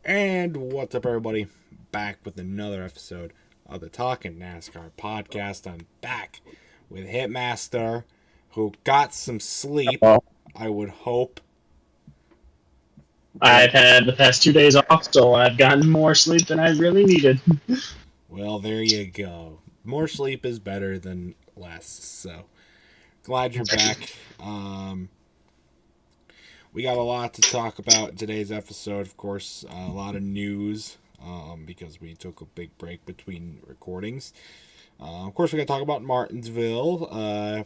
And what's up, everybody? Back with another episode of the Talking NASCAR podcast. I'm back with Hitmaster, who got some sleep, Well, I would hope. But, I've had the past 2 days off, so I've gotten more sleep than I really needed. well, there you go. More sleep is better than less. So, glad you're back. We got a lot to talk about in today's episode, of course. A lot of news because we took a big break between recordings. Of course, we got to talk about Martinsville. I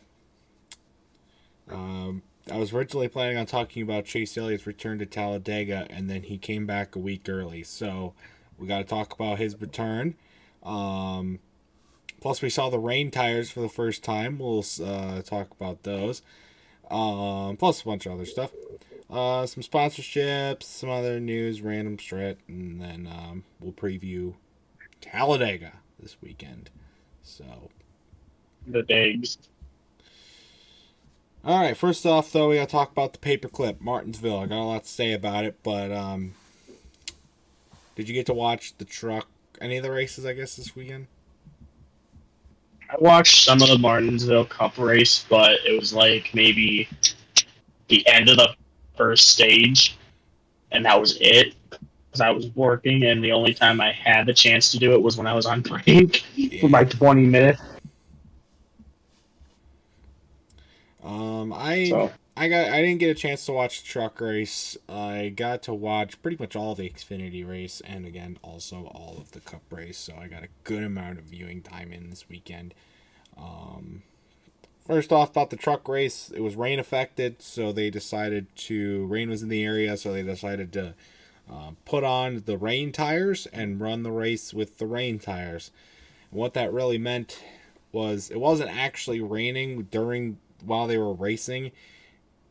was originally planning on talking about Chase Elliott's return to Talladega, and then he came back a week early. So we got to talk about his return. Plus, we saw the rain tires for the first time. We'll talk about those. Plus, a bunch of other stuff. Some sponsorships, some other news, random shit, and then we'll preview Talladega this weekend. So, The days. all right. First off, though, we gotta talk about the paperclip Martinsville. I got a lot to say about it, but did you get to watch the truck? Any of the races? I guess this weekend. I watched some of the Martinsville Cup race, but it was like maybe the end of the first stage, and that was it. Because I was working, and the only time I had the chance to do it was when I was on break for Yeah. like 20 minutes. Um, I So, I didn't get a chance to watch the truck race. I got to watch pretty much all the Xfinity race, and again also all of the Cup race. So I got a good amount of viewing time in this weekend. Um, First off, about the truck race, it was rain affected, so they decided to. Rain was in the area, so they decided to put on the rain tires and run the race with the rain tires. And what that really meant was it wasn't actually raining during while they were racing.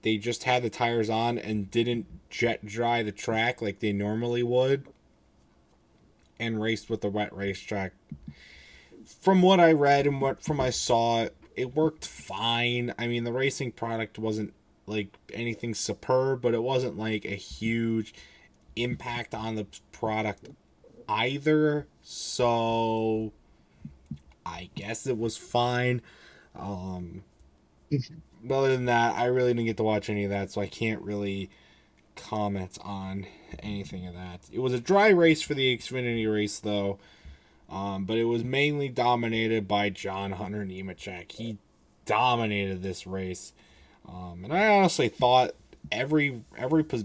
They just had the tires on and didn't jet dry the track like they normally would, and raced with the wet racetrack. From what I read and what from I saw, it worked fine. I mean, the racing product wasn't like anything superb, but it wasn't like a huge impact on the product either. So I guess it was fine. Um, but other than that, I really didn't get to watch any of that, so I can't really comment on anything of that. It was a dry race for the Xfinity race, though. But it was mainly dominated by John Hunter Nemechek. He dominated this race, and I honestly thought every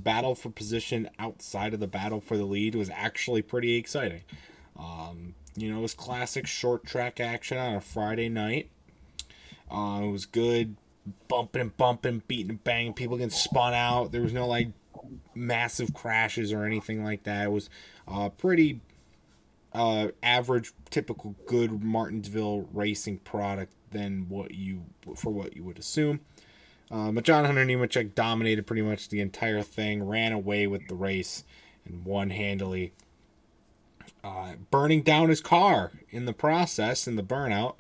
battle for position outside of the battle for the lead was actually pretty exciting. It was classic short track action on a Friday night. It was good, bumping, beating and banging. People getting spun out. There was no like massive crashes or anything like that. It was pretty average, typical, good Martinsville racing product than what you would assume. But John Hunter Nemechek dominated pretty much the entire thing, ran away with the race, and won handily, burning down his car in the process in the burnout,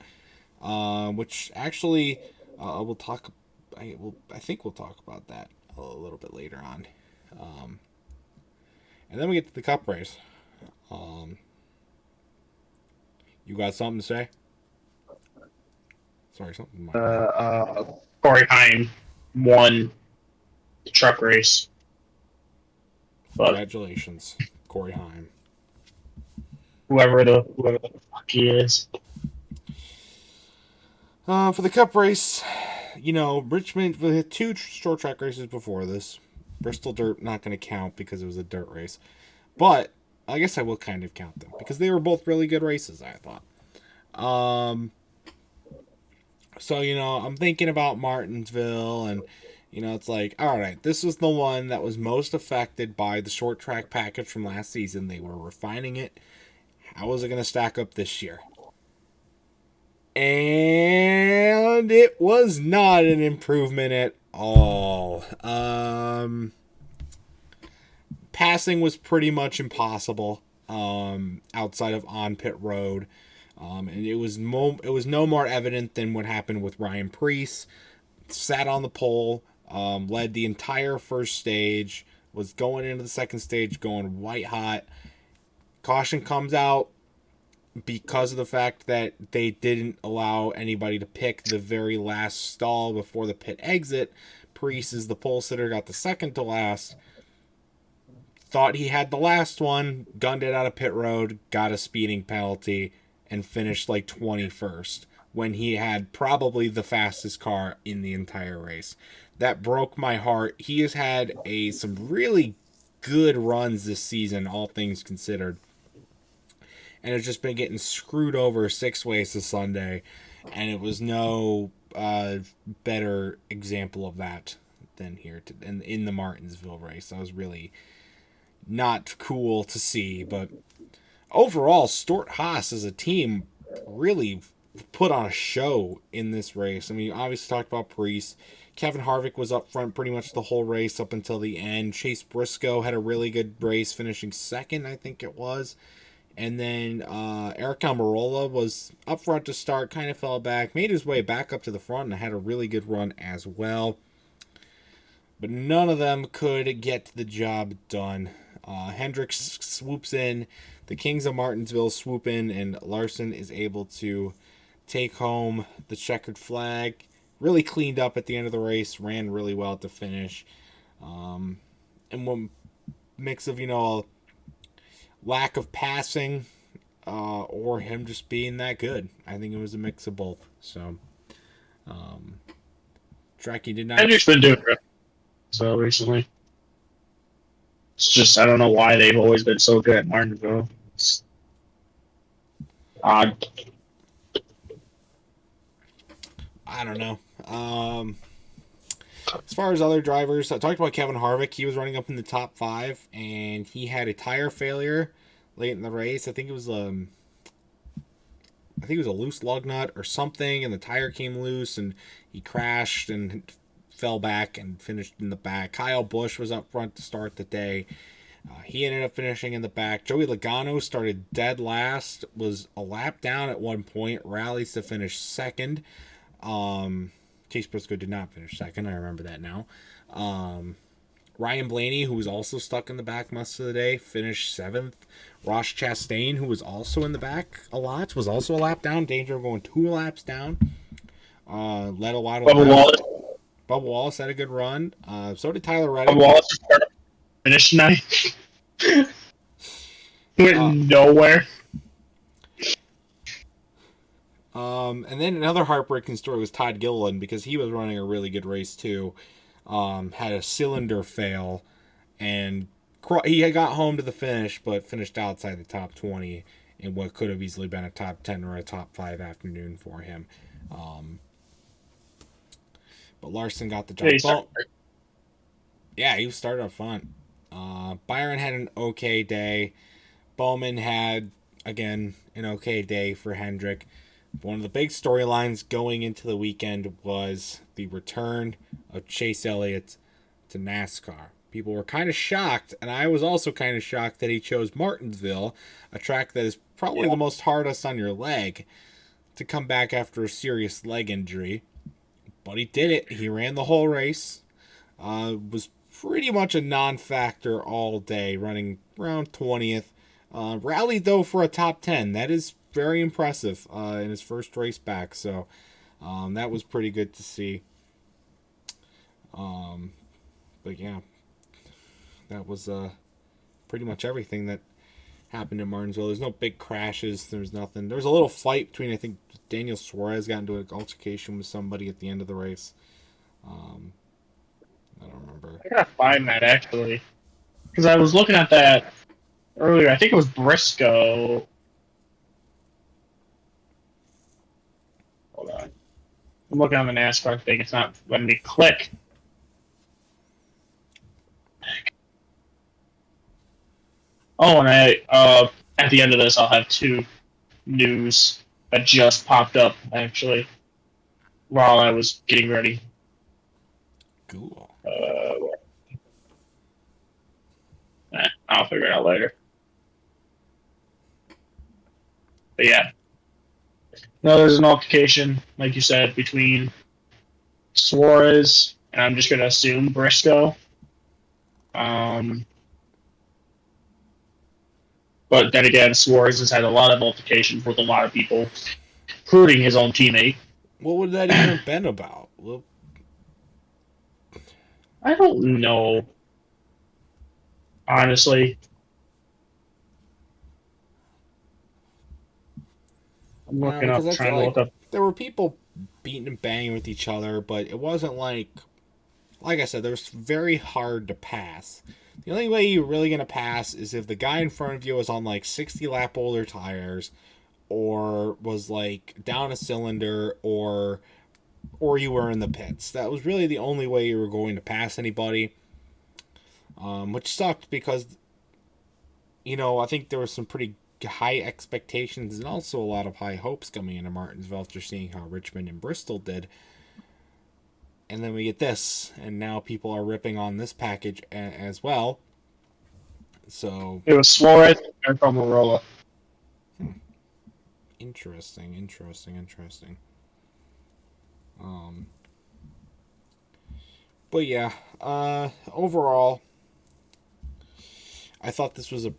which actually we'll talk. I think we'll talk about that a little bit later on, and then we get to the Cup race. Um, you got something to say? Sorry, something in my car. Corey Heim won the truck race, but Congratulations, Corey Heim. whoever the fuck he is. For the Cup race, Richmond, we had two short track races before this. Bristol Dirt not going to count because it was a dirt race, but I guess I will kind of count them because they were both really good races. I thought. So I'm thinking about Martinsville, and it's like, all right, this was the one that was most affected by the short track package from last season. They were refining it. How is it going to stack up this year? And it was not an improvement at all. Passing was pretty much impossible outside of on pit road. And it was no more evident than what happened with Ryan Preece. Sat on the pole, led the entire first stage, was going into the second stage, going white hot. Caution comes out because of the fact that they didn't allow anybody to pick the very last stall before the pit exit. Priest is the pole sitter, got the second to last. Thought he had the last one, gunned it out of pit road, got a speeding penalty, and finished like 21st when he had probably the fastest car in the entire race. That broke my heart. He has had some really good runs this season, all things considered, and has just been getting screwed over 6 ways to Sunday, and it was no better example of that than here in the Martinsville race. That was really not cool to see, but overall, Stewart-Haas as a team really put on a show in this race. I mean, obviously talked about Priest. Kevin Harvick was up front pretty much the whole race up until the end. Chase Briscoe had a really good race, finishing second, I think it was. And then Eric Almirola was up front to start, kind of fell back, made his way back up to the front, and had a really good run as well. But none of them could get the job done. Hendrick swoops in, the Kings of Martinsville swoop in, and Larson is able to take home the checkered flag. Really cleaned up at the end of the race, ran really well at the finish. And one mix of, lack of passing or him just being that good. I think it was a mix of both. So, Tracky did not... Hendrick's been doing it so recently. It's just, I don't know why they've always been so good at Martinsville. It's odd. I don't know. As far as other drivers, I talked about Kevin Harvick. He was running up in the top 5, and he had a tire failure late in the race. I think it was a loose lug nut or something, and the tire came loose, and he crashed and fell back and finished in the back. Kyle Busch was up front to start the day. He ended up finishing in the back. Joey Logano started dead last, was a lap down at one point, rallies to finish second. Chase Briscoe did not finish second. I remember that now. Ryan Blaney, who was also stuck in the back most of the day, finished 7th. Ross Chastain, who was also in the back a lot, was also a lap down. Danger of going 2 laps down. Led a lot of laps. Bubba Wallace had a good run. So did Tyler Reddick. Bubba Wallace finished 9th. Went nowhere. And then another heartbreaking story was Todd Gilliland, because he was running a really good race too. Had a cylinder fail, and he had got home to the finish, but finished outside the top 20 in what could have easily been a top 10 or a top 5 afternoon for him. But Larson got the job. Yeah, he started up front. Byron had an okay day. Bowman had, again, an okay day for Hendrick. One of the big storylines going into the weekend was the return of Chase Elliott to NASCAR. People were kind of shocked, and I was also kind of shocked that he chose Martinsville, a track that is probably the most hardest on your leg, to come back after a serious leg injury. But he did it. He ran the whole race. Was pretty much a non-factor all day, running around 20th. Rallied, though, for a top 10. That is very impressive in his first race back. So that was pretty good to see. But yeah, that was pretty much everything that happened in Martinsville. There's no big crashes. There's nothing. There was a little fight between, I think, Daniel Suarez got into an altercation with somebody at the end of the race. I don't remember. I gotta find that, actually. Because I was looking at that earlier. I think it was Briscoe. Hold on. I'm looking on the NASCAR thing. It's not letting me click. Oh, and at the end of this, I'll have 2 news that just popped up, actually, while I was getting ready. Cool. I'll figure it out later. But yeah. No, there's an altercation, like you said, between Suarez and I'm just going to assume Briscoe. Um, but then again, Suarez has had a lot of altercations with a lot of people, including his own teammate. What would that even have been about? Well, I don't know, honestly. I'm I don't know, looking because up, I feel trying to like look up. there were people beating and banging with each other, but it wasn't like I said, there was very hard to pass. The only way you're really gonna pass is if the guy in front of you was on like 60 lap older tires, or was like down a cylinder, or you were in the pits. That was really the only way you were going to pass anybody, which sucked because I think there was some pretty high expectations and also a lot of high hopes coming into Martinsville after seeing how Richmond and Bristol did. And then we get this, and now people are ripping on this package as well. So It was Suarez and Pomarola. interesting. Um, but yeah, overall, I thought this was a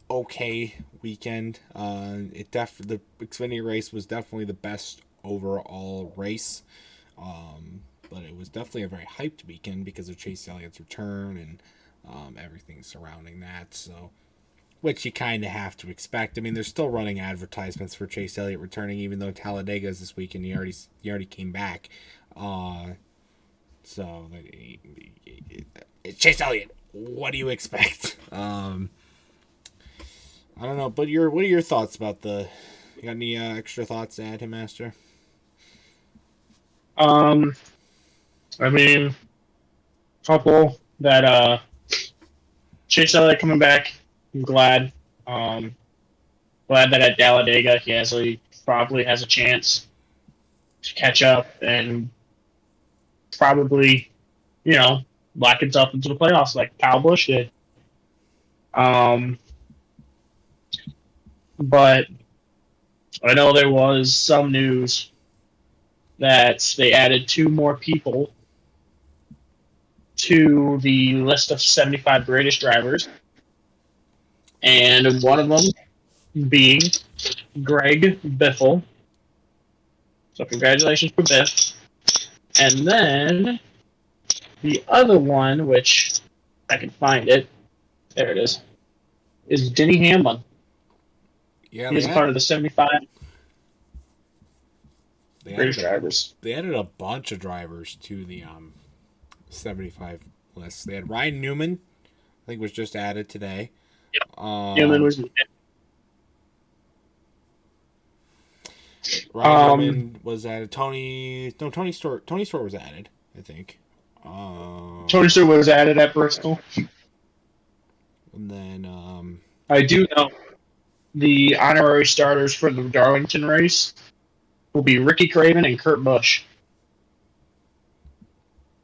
okay weekend. The Xfinity race was definitely the best overall race. But it was definitely a very hyped weekend because of Chase Elliott's return and everything surrounding that. So, which you kind of have to expect. I mean, they're still running advertisements for Chase Elliott returning, even though Talladega is this weekend. He already came back. Uh, so, Chase Elliott, what do you expect? I don't know, but what are your thoughts about the? You got any extra thoughts to add, Hitmaster? Um, I mean, couple that Chase Elliott coming back. I'm glad. Um, glad that at Talladega he probably has a chance to catch up and probably, you know, lock himself into the playoffs like Kyle Busch did. Um, but I know there was some news that they added two more people to the list of 75 greatest drivers, and one of them being Greg Biffle. So congratulations for Biff. And then the other one, which I can find it, there it is Denny Hamlin. Yeah, He is a part of the 75 they added greatest a drivers. they added a bunch of drivers to the 75 list. They had Ryan Newman, I think was just added today. Hamlin Um, was. Ryan Um, Newman was added. Tony Stewart was added, I think. Tony Stewart was added at Bristol. And then I do know the honorary starters for the Darlington race will be Ricky Craven and Kurt Busch.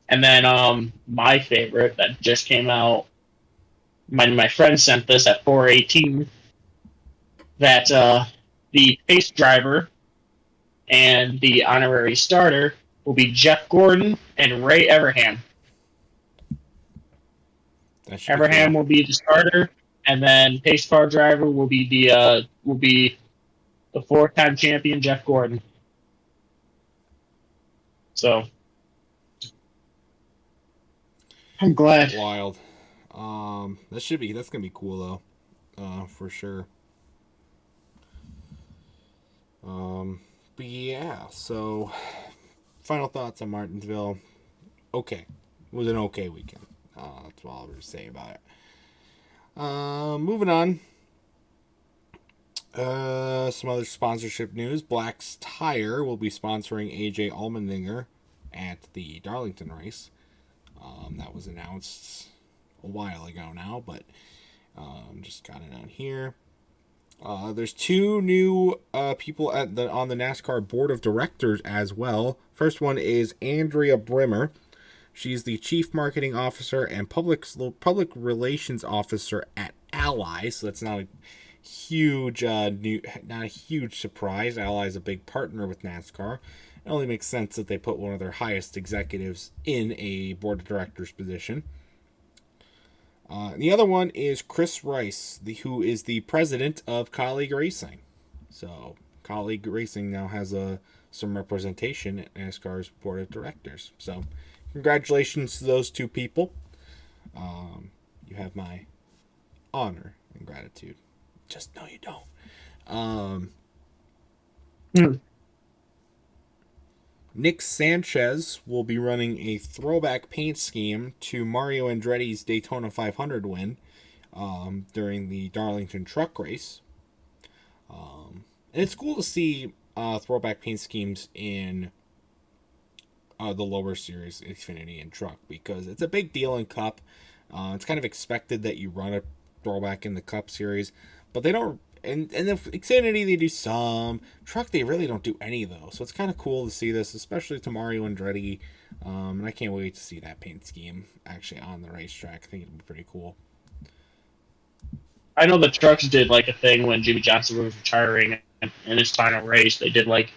And then my favorite that just came out, my friend sent this at 4:18, that the pace driver and the honorary starter will be Jeff Gordon and Ray Everham. that should be Everham cool. will be the starter, and then pace car driver will be the four-time champion Jeff Gordon. So I'm glad. Wild. That's gonna be cool though, for sure. But yeah, so final thoughts on Martinsville. Okay, it was an okay weekend. That's all I'm gonna say about it. Moving on. Some other sponsorship news. Black's Tire will be sponsoring AJ Allmendinger at the Darlington race. That was announced a while ago now, but just got it out here. There's two new people on the NASCAR board of directors as well. First one is Andrea Brimmer. She's the chief marketing officer and public relations officer at Ally. So that's not a huge not a huge surprise. Ally is a big partner with NASCAR. It only makes sense that they put one of their highest executives in a board of directors position. The other one is Chris Rice, who is the president of Colleague Racing. So Colleague Racing now has some representation at NASCAR's board of directors. So congratulations to those two people. You have my honor and gratitude. Just no, you don't. Nick Sanchez will be running a throwback paint scheme to Mario Andretti's Daytona 500 win during the Darlington Truck Race. And it's cool to see throwback paint schemes in the lower series, Xfinity and Truck, because it's a big deal in Cup. It's kind of expected that you run a throwback in the Cup series, but they don't. And the Xfinity, they do some. Truck, they really don't do any, though. So it's kind of cool to see this, especially to Mario Andretti. And I can't wait to see that paint scheme actually on the racetrack. I think it'll be pretty cool. I know the Trucks did like a thing when Jimmy Johnson was retiring in his final race. They did like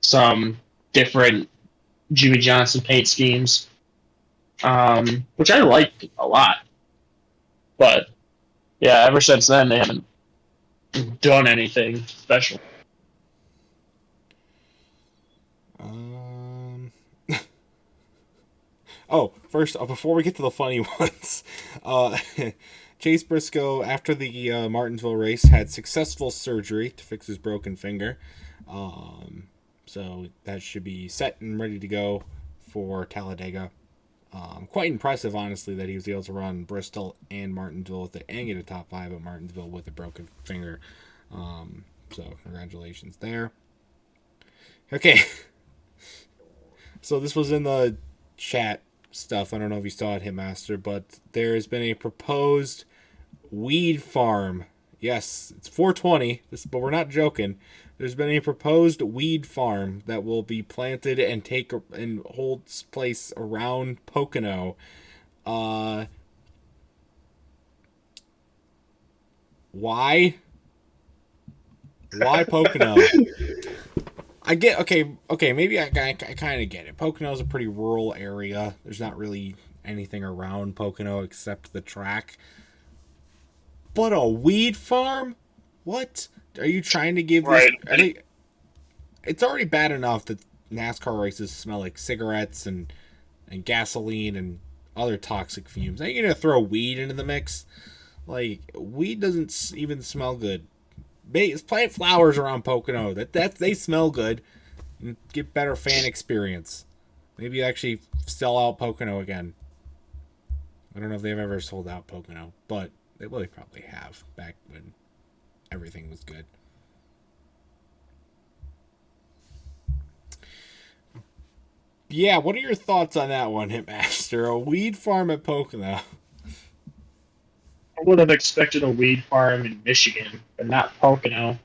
some different Jimmy Johnson paint schemes, which I liked a lot. But yeah, ever since then they haven't done anything special. First, before we get to the funny ones, Chase Briscoe, after the Martinsville race, had successful surgery to fix his broken finger. So that should be set and ready to go for Talladega. Quite impressive, honestly, that he was able to run Bristol and Martinsville and get a top 5 at Martinsville with a broken finger. So congratulations there. Okay. So this was in the chat stuff. I don't know if you saw it, Hitmaster, but there has been a proposed weed farm. Yes, it's 420, but we're not joking. There's been a proposed weed farm that will be planted and hold place around Pocono. Why? Why Pocono? I get okay. Maybe I kind of get it. Pocono's a pretty rural area. There's not really anything around Pocono except the track. But a weed farm? What? Are you trying to give right? It's already bad enough that NASCAR races smell like cigarettes and gasoline and other toxic fumes. Are you gonna throw weed into the mix? Like, weed doesn't even smell good. Plant flowers around Pocono. They smell good. And get better fan experience. Maybe actually sell out Pocono again. I don't know if they've ever sold out Pocono, but they probably have back when everything was good. Yeah, what are your thoughts on that one, Hitmaster? A weed farm at Pocono. I would have expected a weed farm in Michigan, but not Pocono.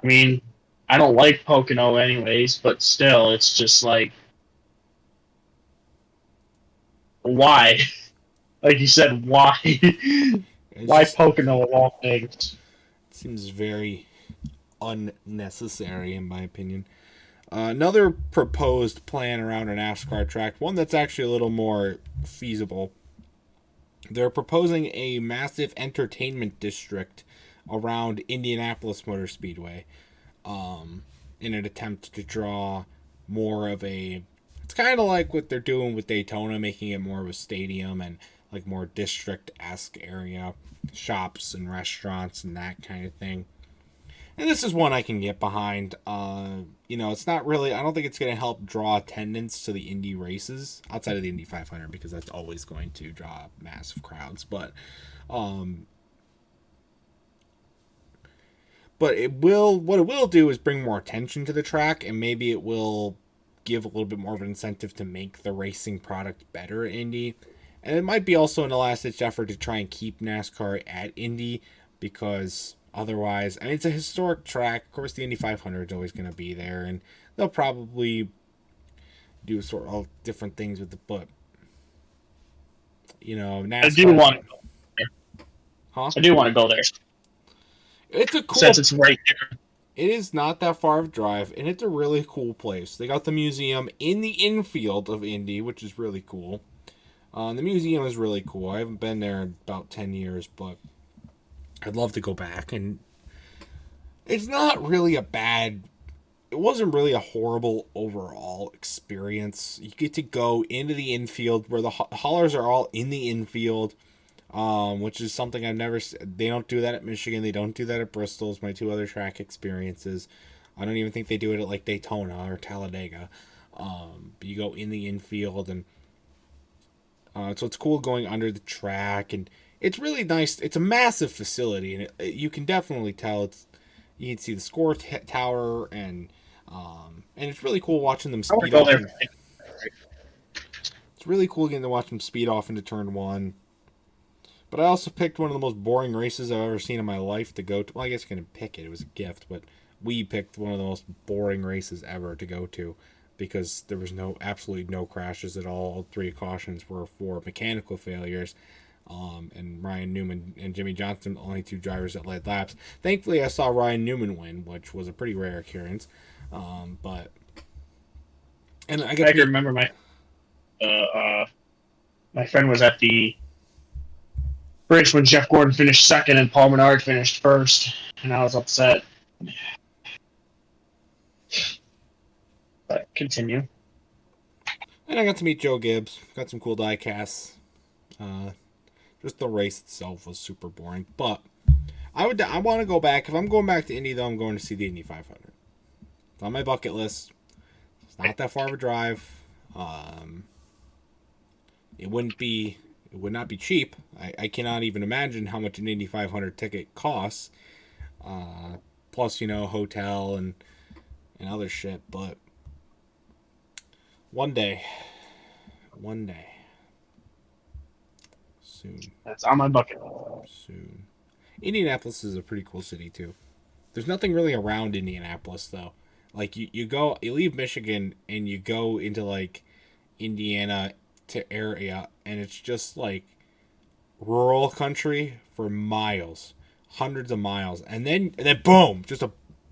I mean, I don't like Pocono anyways, but still, it's just like, why? Like you said, why? Why Pocono of all things? Seems very unnecessary, in my opinion. Another proposed plan around a NASCAR track, one that's actually a little more feasible. They're proposing a massive entertainment district around Indianapolis Motor Speedway in an attempt to draw more of a... It's kind of like what they're doing with Daytona, making it more of a stadium and like more district-esque area, shops and restaurants and that kind of thing. And this is one I can get behind. It's not really... I don't think it's going to help draw attendance to the Indy races, outside of the Indy 500, because that's always going to draw massive crowds. But it will... What it will do is bring more attention to the track, and maybe it will give a little bit more of an incentive to make the racing product better at Indy. And it might be also in a last-ditch effort to try and keep NASCAR at Indy, because... Otherwise, I mean, it's a historic track. Of course, the Indy 500 is always going to be there, and they'll probably do sort of different things with the book. NASCAR. I do want to go there. Huh? I do want to go there. It's a cool... Since it's right there. It is not that far of a drive, and it's a really cool place. They got the museum in the infield of Indy, which is really cool. The museum is really cool. I haven't been there in about 10 years, but I'd love to go back. And it's not really a bad, it wasn't really a horrible overall experience. You get to go into the infield where the haulers are all in the infield, which is something I've never, they don't do that at Michigan. They don't do that at Bristol. It's my two other track experiences. I don't even think they do it at like Daytona or Talladega. But you go in the infield, and so it's cool going under the track, and it's really nice. It's a massive facility, and you can definitely tell it's. You can see the score tower, and it's really cool watching them I want to speed go off. there. It's really cool getting to watch them speed off into turn one. But I also picked one of the most boring races I've ever seen in my life to go to. Well, I guess I couldn't pick it. It was a gift, but we picked one of the most boring races ever to go to because there was absolutely no crashes at all. All three cautions were for mechanical failures. And Ryan Newman and Jimmy Johnson, the only two drivers that led laps. Thankfully, I saw Ryan Newman win, which was a pretty rare occurrence. But and I can remember my friend was at the race when Jeff Gordon finished second and Paul Menard finished first, and I was upset. But continue. And I got to meet Joe Gibbs. Got some cool die casts. Just the race itself was super boring, but I want to go back. If I'm going back to Indy, though, I'm going to see the Indy 500. It's on my bucket list. It's not that far of a drive. It would not be cheap. I cannot even imagine how much an Indy 500 ticket costs. Plus, hotel and other shit. But one day. Soon. That's on my bucket. Soon. Indianapolis is a pretty cool city too. There's nothing really around Indianapolis though. Like you leave Michigan and you go into like Indiana to area, and it's just like rural country for miles, hundreds of miles, and then boom, just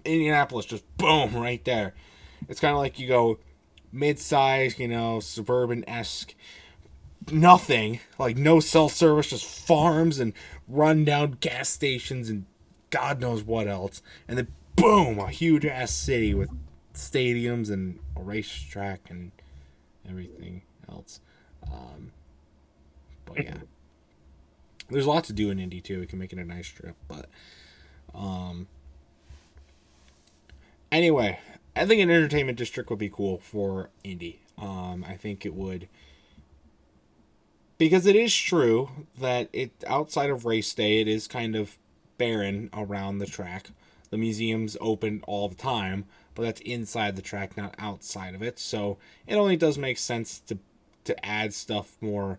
Indianapolis, just boom right there. It's kind of like you go mid-size, suburban-esque. Nothing, like no cell service, just farms and run down gas stations and God knows what else, and then boom, a huge ass city with stadiums and a racetrack and everything else. But yeah, there's a lot to do in Indy too. We can make it a nice trip, but anyway, I think an entertainment district would be cool for Indy. I think it would. Because it is true that outside of race day, it is kind of barren around the track. The museum's open all the time, but that's inside the track, not outside of it. So it only does make sense to add stuff more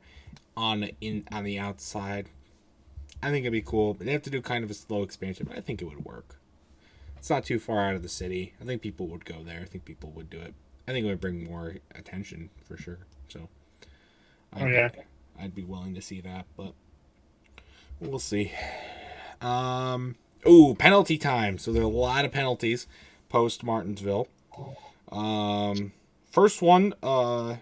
on the outside. I think it'd be cool. They have to do kind of a slow expansion, but I think it would work. It's not too far out of the city. I think people would go there. I think people would do it. I think it would bring more attention for sure. So, I'd be willing to see that, but we'll see. Penalty time. So there are a lot of penalties post Martinsville. First one, let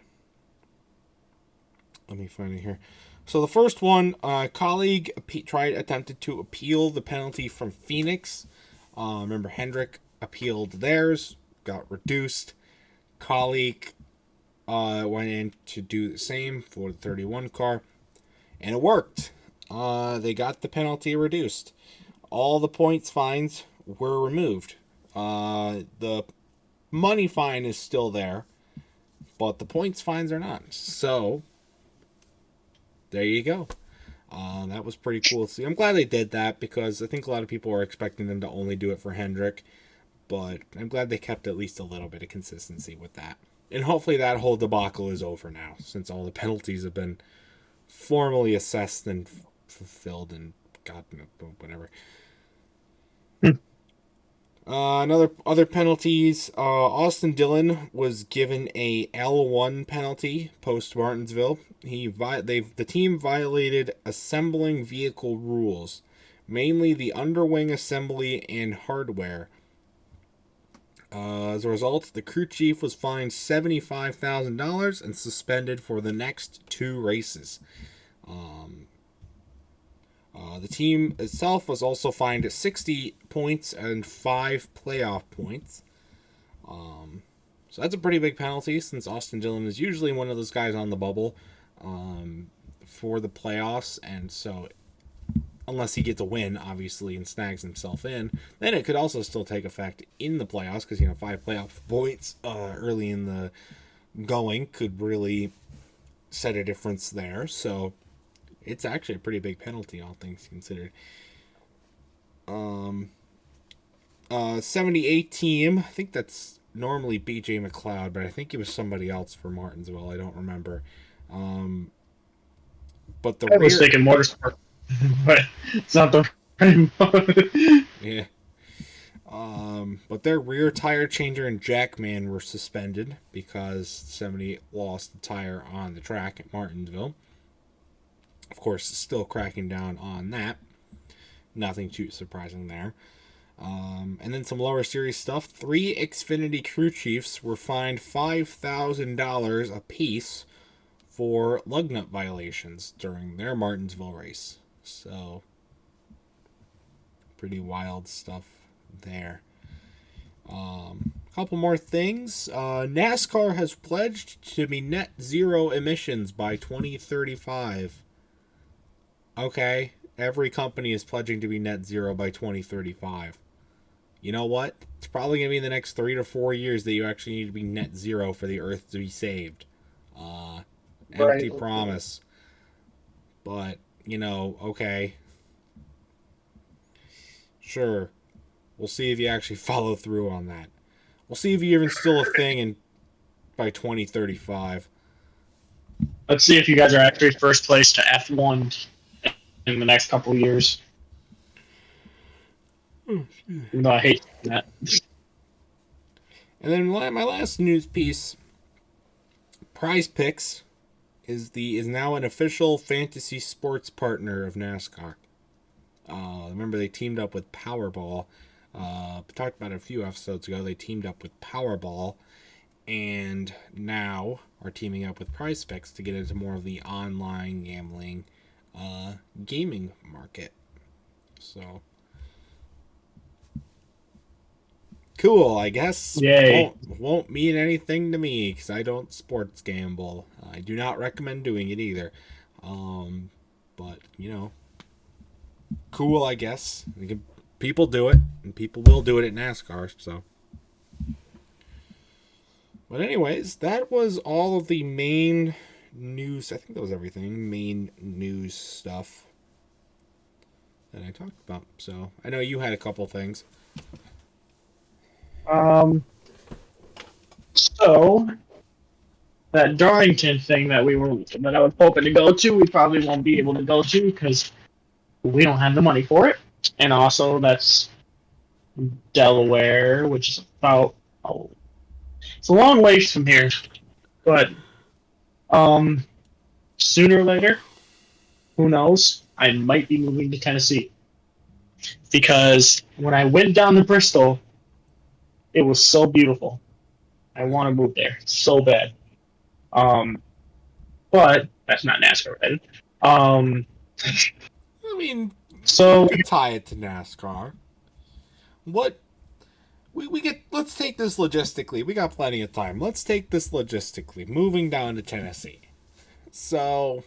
me find it here. So the first one, colleague attempted to appeal the penalty from Phoenix. Remember Hendrick appealed theirs, got reduced. Colleague went in to do the same for the 31 car, and it worked. They got the penalty reduced. All the points fines were removed. The money fine is still there, but the points fines are not. So there you go. That was pretty cool to see. I'm glad they did that because I think a lot of people were expecting them to only do it for Hendrick, but I'm glad they kept at least a little bit of consistency with that. And hopefully that whole debacle is over now, since all the penalties have been formally assessed and fulfilled and whatever. Other penalties. Austin Dillon was given a L1 penalty post Martinsville. The team violated assembling vehicle rules, mainly the underwing assembly and hardware. As a result, the crew chief was fined $75,000 and suspended for the next 2 races. Um, the team itself was also fined 60 points and 5 playoff points. So that's a pretty big penalty since Austin Dillon is usually one of those guys on the bubble for the playoffs. And so, unless he gets a win, obviously, and snags himself in, then it could also still take effect in the playoffs because, 5 playoff points early in the going could really set a difference there. So, it's actually a pretty big penalty, all things considered. 78 team, I think that's normally BJ McLeod, but I think it was somebody else for Martinsville. I don't remember. But the I was thinking motorsport, but it's not the right one. Yeah. But their rear tire changer and jackman were suspended because somebody lost the tire on the track at Martinsville. Of course, still cracking down on that. Nothing too surprising there. And then some lower series stuff. 3 Xfinity crew chiefs were fined $5,000 apiece for lug nut violations during their Martinsville race. So, pretty wild stuff there. Couple more things. NASCAR has pledged to be net zero emissions by 2035. Okay, every company is pledging to be net zero by 2035. You know what? It's probably going to be in the next 3 to 4 years that you actually need to be net zero for the Earth to be saved. Empty promise. But, okay. Sure. We'll see if you actually follow through on that. We'll see if you're even still a thing by 2035. Let's see if you guys are actually first place to F1 in the next couple of years. No, I hate that. And then my last news piece, Prize Picks is now an official fantasy sports partner of NASCAR. Remember they teamed up with Powerball. Talked about it a few episodes ago. They teamed up with Powerball, and now are teaming up with Prize Picks to get into more of the online gambling, gaming market. So cool, I guess. Yay. Won't mean anything to me because I don't sports gamble. I do not recommend doing it either. But cool, I guess. People do it, and people will do it at NASCAR. So, but anyways, that was all of the main news. I think that was everything. Main news stuff that I talked about. So I know you had a couple things. So that Darlington thing that I was hoping to go to, we probably won't be able to go to because we don't have the money for it. And also, that's Delaware, which is about it's a long ways from here. But sooner or later, who knows? I might be moving to Tennessee because when I went down to Bristol, it was so beautiful. I want to move there so bad. But that's not NASCAR related. I mean, so you can tie it to NASCAR. What we get? Let's take this logistically. We got plenty of time. Let's take this logistically. Moving down to Tennessee. So,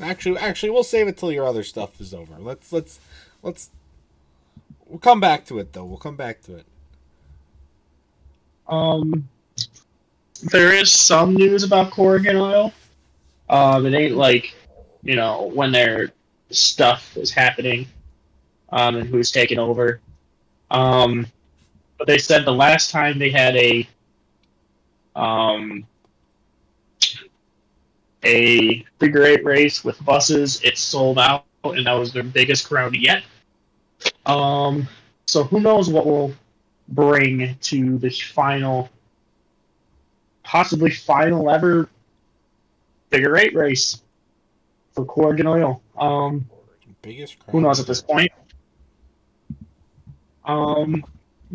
actually, we'll save it till your other stuff is over. Let's. We'll come back to it though. We'll come back to it. There is some news about Corrigan Oil. It ain't like, when their stuff is happening, and who's taking over. But they said the last time they had a figure eight race with buses, it sold out, and that was their biggest crowd yet. So who knows what we'll bring to this possibly final ever figure eight race for Corrigan Oil. Biggest crowd. Who knows at this point?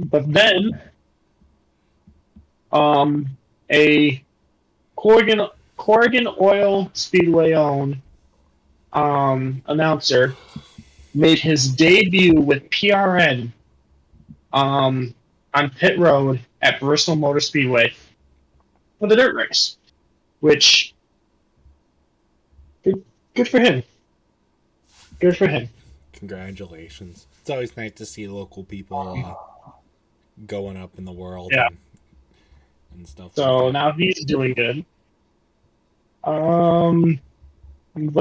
But then, a Corrigan Oil Speedway owned announcer made his debut with PRN on pit road at Bristol Motor Speedway for the dirt race, which good for him. Good for him. Congratulations. It's always nice to see local people going up in the world Yeah. and stuff like So that. now he's doing good. But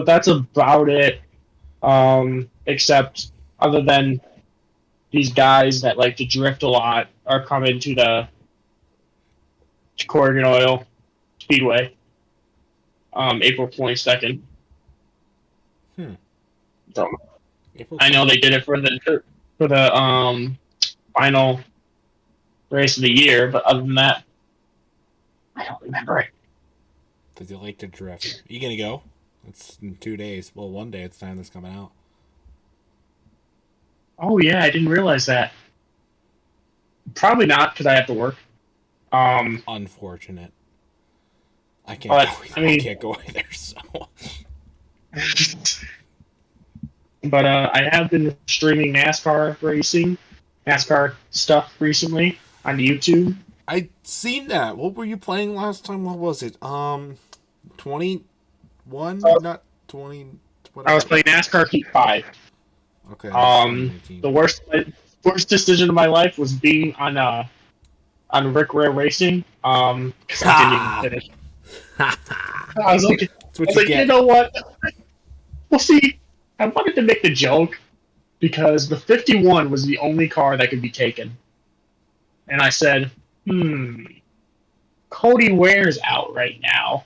that's about it. Except other than these guys that like to drift a lot are coming to the Corrigan Oil Speedway, April 22nd. Hmm. So April I know they did it for the final race of the year, but other than that, I don't remember it. Does he like to drift? Are you gonna go? It's in 2 days. Well, one day it's time that's coming out. Oh yeah, I didn't realize that. Probably not because I have to work. Unfortunate. I can't But go. I mean, I can't go either. So. but I have been streaming NASCAR stuff recently on YouTube. I seen that. What were you playing last time? What was it? 21? So Not 20. I was Whatever. playing NASCAR Heat 5. Okay, that's 2019. The worst decision of my life was being on Rick Rare Racing. Because I didn't even Ha! finish. I was like, That's what you you get. know what? Well, see, I wanted to make the joke because the 51 was the only car that could be taken, and I said, Cody Ware's out right now.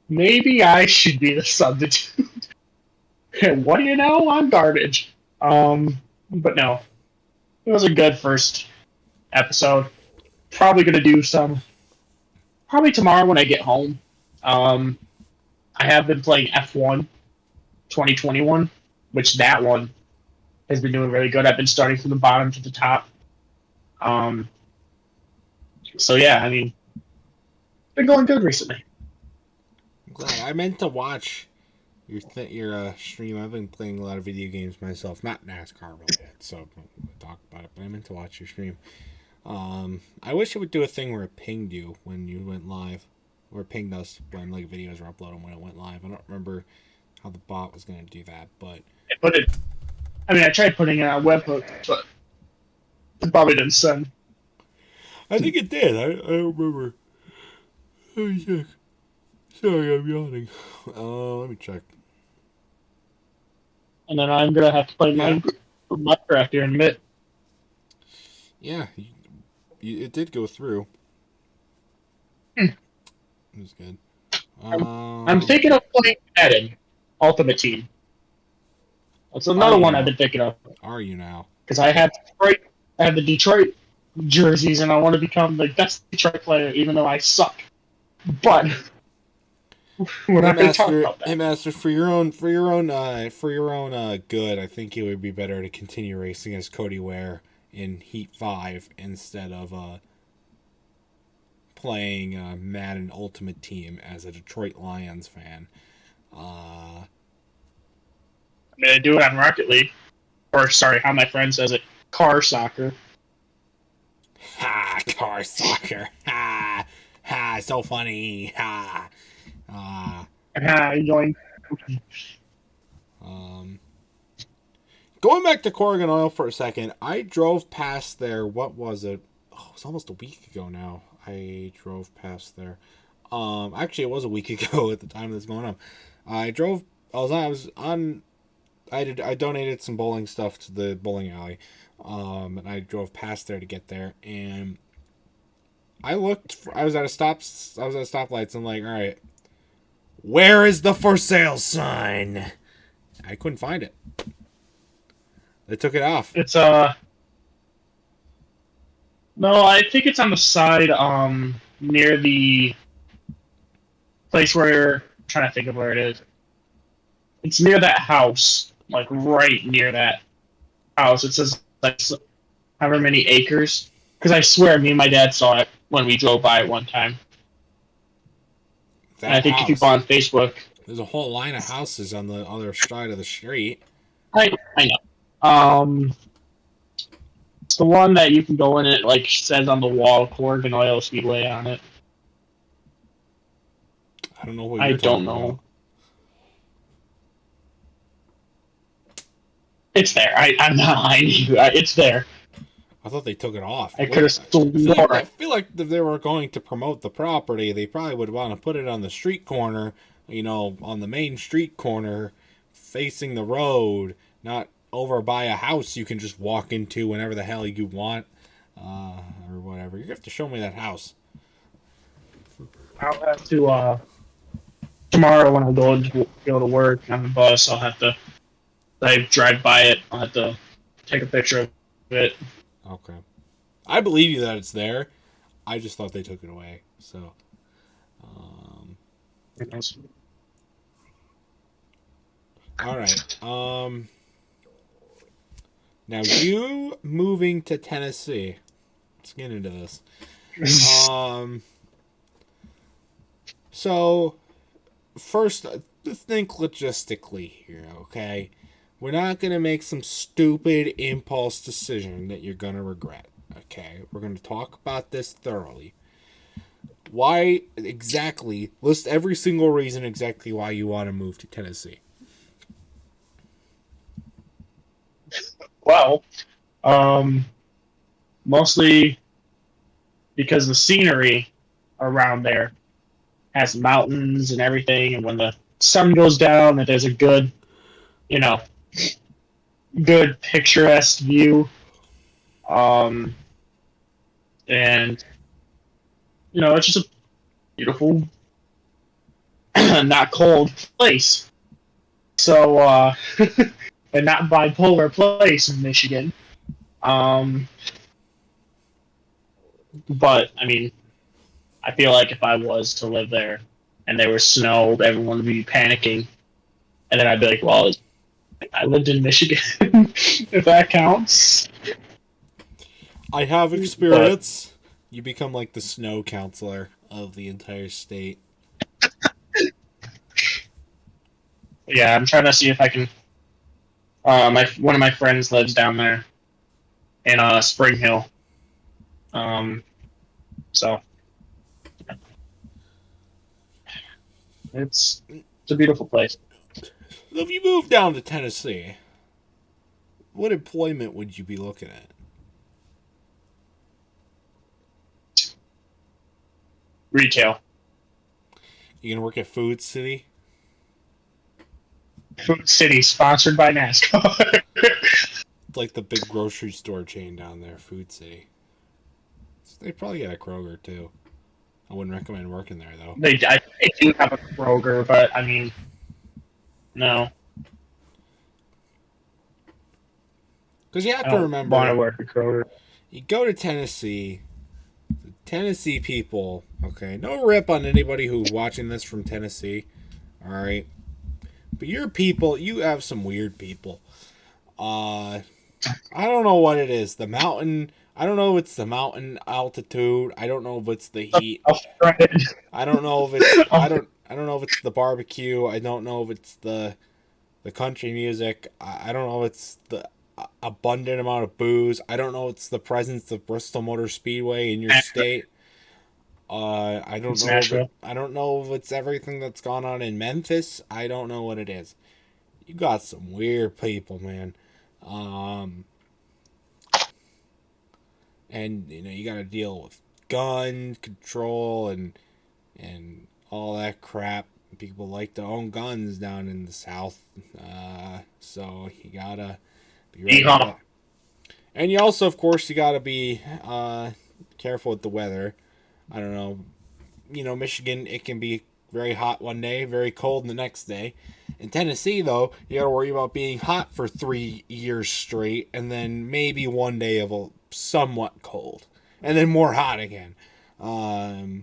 Maybe I should be the substitute. And what do you know? I'm garbage. But no, it was a good first episode. Probably gonna do some. Probably tomorrow when I get home. Um, I have been playing F1 2021, which that one has been doing really good. I've been starting from the bottom to the top. Um, so yeah, I mean, it's been going good recently. I'm glad. I meant to watch your stream. I've been playing a lot of video games myself, not NASCAR related, so I won't talk about it. But I meant to watch your stream. I wish it would do a thing where it pinged you when you went live, or it pinged us when like videos were uploaded when it went live. I don't remember how the bot was gonna do that, but I tried putting it on a webhook, but it probably didn't send. I think it did. I don't remember. Let me check. Sorry, I'm yawning. Let me check. And then I'm gonna have to play Yeah. Minecraft here in a bit. Yeah, it did go through. Hmm. It was good. I'm thinking of playing Madden Ultimate Team. That's Are another you one I've now? been thinking of Are you now? because I have the Detroit jerseys, and I want to become the best Detroit player, even though I suck. But we're not going to talk about that. Hitmaster, for your own good, I think it would be better to continue racing as Cody Ware in Heat 5 instead of playing Madden Ultimate Team as a Detroit Lions fan. I do it on Rocket League, or sorry, how my friend says it, car soccer. Ha! Car soccer. Ha! Ha! So funny. Ha! Going. Going back to Corrigan Oil for a second, I drove past there. What was it? Oh, it was almost a week ago now. I drove past there. Actually, it was a week ago at the time this going on. I drove. I was on. I donated some bowling stuff to the bowling alley, and I drove past there to get there. And I looked. I was at a stoplights. And like, all right, where is the for sale sign? I couldn't find it. They took it off. It's no, I think it's on the side near the place where I'm trying to think of where it is. It's near that house, like right near that house. It says like however many acres. Because I swear, me and my dad saw it when we drove by it one time. And I That think if you go house. on Facebook, There's a whole line of houses on the other side of the street. I know. It's the one that you can go in. It like says on the wall, Corrigan Oil Speedway on it. I don't know what I you're don't talking about. know. It's there. I'm not lying to you. It's there. I thought they took it off. I could have sworn. I feel like if they were going to promote the property, they probably would want to put it on the street corner, on the main street corner, facing the road, not over by a house you can just walk into whenever the hell you want, or whatever. You have to show me that house. I'll have to tomorrow when I go to work on the bus. I'll have to. I drive by it. I'll have to take a picture of it. Okay. I believe you that it's there. I just thought they took it away. So, all right. Now you moving to Tennessee. Let's get into this. So first, let's think logistically here, okay? We're not going to make some stupid impulse decision that you're going to regret, okay? We're going to talk about this thoroughly. Why exactly, list every single reason exactly why you want to move to Tennessee. Well, mostly because the scenery around there has mountains and everything, and when the sun goes down, that there's a good, good picturesque view. And it's just a beautiful, not cold place. So, and not bipolar place in Michigan. But I mean, I feel like if I was to live there and there was snow, everyone would be panicking, and then I'd be like, "Well, I lived in Michigan, if that counts." I have experience. You become like the snow counselor of the entire state. Yeah, I'm trying to see if I can. One of my friends lives down there in Spring Hill. So it's a beautiful place. If you move down to Tennessee, what employment would you be looking at? Retail. You gonna work at Food City? Food City, sponsored by NASCAR. It's like the big grocery store chain down there, Food City. They probably got a Kroger too. I wouldn't recommend working there though. They do have a Kroger, but I mean, no. Because you have to remember, want to work at Kroger. You go to Tennessee, the Tennessee people. Okay, no rip on anybody who's watching this from Tennessee. All right, but your people, you have some weird people. I don't know what it is. The mountain. I don't know if it's the mountain altitude. I don't know if it's the heat. I don't know if it's. I don't know if it's the barbecue. I don't know if it's the country music. I don't know if it's the abundant amount of booze. I don't know if it's the presence of Bristol Motor Speedway in your state. I don't know. I don't know if it's everything that's gone on in Memphis. I don't know what it is. You got some weird people, man. And you got to deal with gun control and all that crap. People like to own guns down in the South, so you gotta be ready. And you also, of course, you gotta be careful with the weather. I don't know. Michigan, it can be very hot one day, very cold the next day. In Tennessee, though, you got to worry about being hot for 3 years straight, and then maybe one day of a somewhat cold, and then more hot again. I